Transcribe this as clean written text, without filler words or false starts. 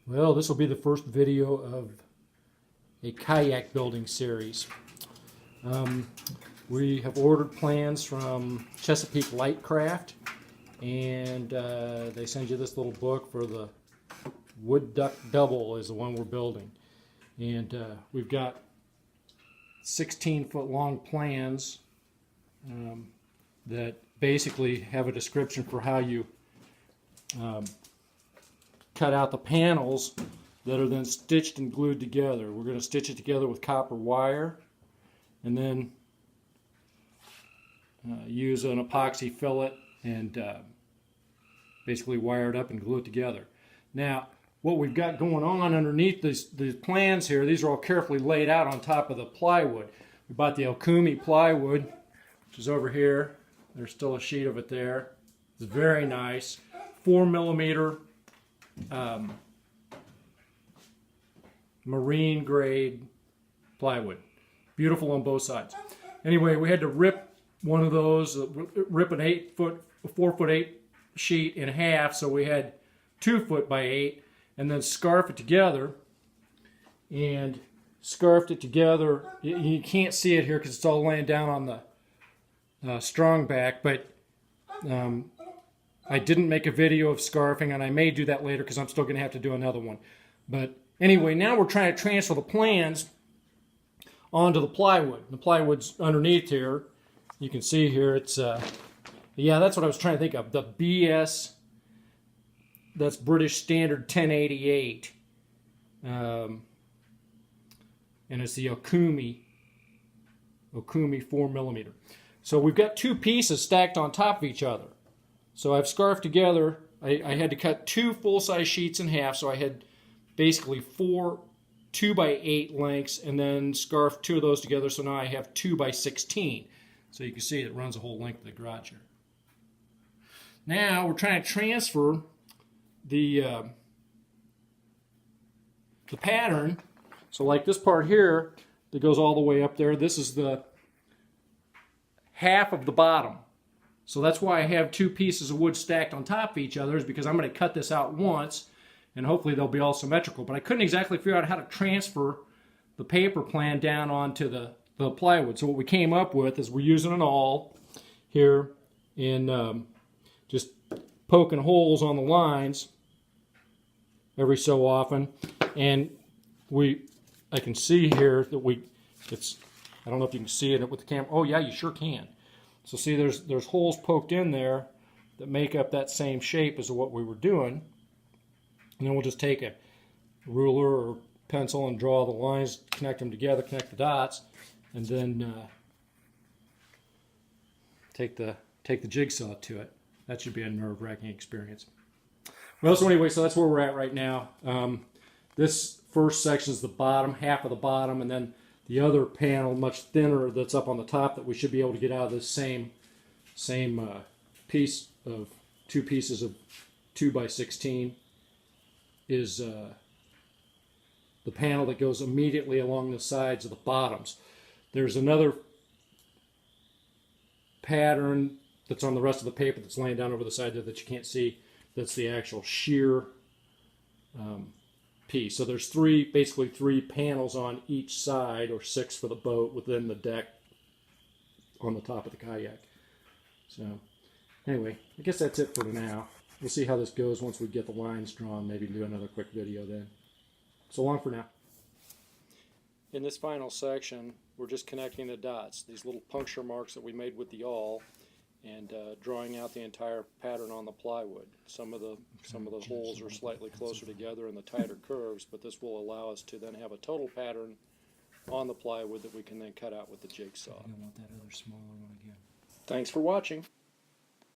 Well, this will be the first video of a kayak building series. We have ordered plans from Chesapeake Light Craft, and they send you this little book for the wood duck double is the one we're building. And we've got 16-foot long plans that basically have a description for how you cut out the panels that are then stitched and glued together. We're going to stitch it together with copper wire and then use an epoxy fillet and basically wire it up and glue it together. Now, what we've got going on underneath these plans here, these are all carefully laid out on top of the plywood. We bought the Okumi plywood, which is over here. There's still a sheet of it there. It's very nice. 4mm marine grade plywood. Beautiful on both sides. Anyway, we had to rip one of those, rip an 4'8" sheet in half, so we had 2 by 8, and then scarf it together. And scarfed it together. You can't see it here because it's all laying down on the strong back, but I didn't make a video of scarfing, and I may do that later because I'm still going to have to do another one. But anyway, now we're trying to transfer the plans onto the plywood. The plywood's underneath here. You can see here it's, yeah, that's what I was trying to think of. The BS, that's British Standard 1088. And it's the Okumi 4mm. So we've got two pieces stacked on top of each other. So I've scarfed together, I had to cut 2 full-size sheets in half, so I had basically 4 2x8 lengths, and then scarfed 2 of those together, so now I have 2x16. So you can see it runs the whole length of the garage here. Now we're trying to transfer the pattern. So like this part here that goes all the way up there, this is the half of the bottom. So that's why I have 2 pieces of wood stacked on top of each other, is because I'm going to cut this out once and hopefully they'll be all symmetrical. But I couldn't exactly figure out how to transfer the paper plan down onto the plywood. So what we came up with is we're using an awl here and just poking holes on the lines every so often. And I can see here that I don't know if you can see it with the camera. Oh yeah, you sure can. So see, there's holes poked in there that make up that same shape as what we were doing. And then we'll just take a ruler or pencil and draw the lines, connect them together, connect the dots, and then take the jigsaw to it. That should be a nerve-wracking experience. Well, so anyway, so that's where we're at right now. This first section is the bottom, half of the bottom, and then the other panel, much thinner, that's up on the top, that we should be able to get out of this same piece of 2 pieces of 2x16 is the panel that goes immediately along the sides of the bottoms. There's another pattern that's on the rest of the paper that's laying down over the side there that you can't see. That's the actual sheer piece. So there's basically three panels on each side, or 6 for the boat within the deck on the top of the kayak. So anyway, I guess that's it for now. We'll see how this goes once we get the lines drawn. Maybe do another quick video then. So long for now. In this final section, we're just connecting the dots, these little puncture marks that we made with the awl, and drawing out the entire pattern on the plywood. Some of the holes are slightly closer together in the tighter curves, but this will allow us to then have a total pattern on the plywood that we can then cut out with the jigsaw. I want that other smaller one again. Thanks for watching.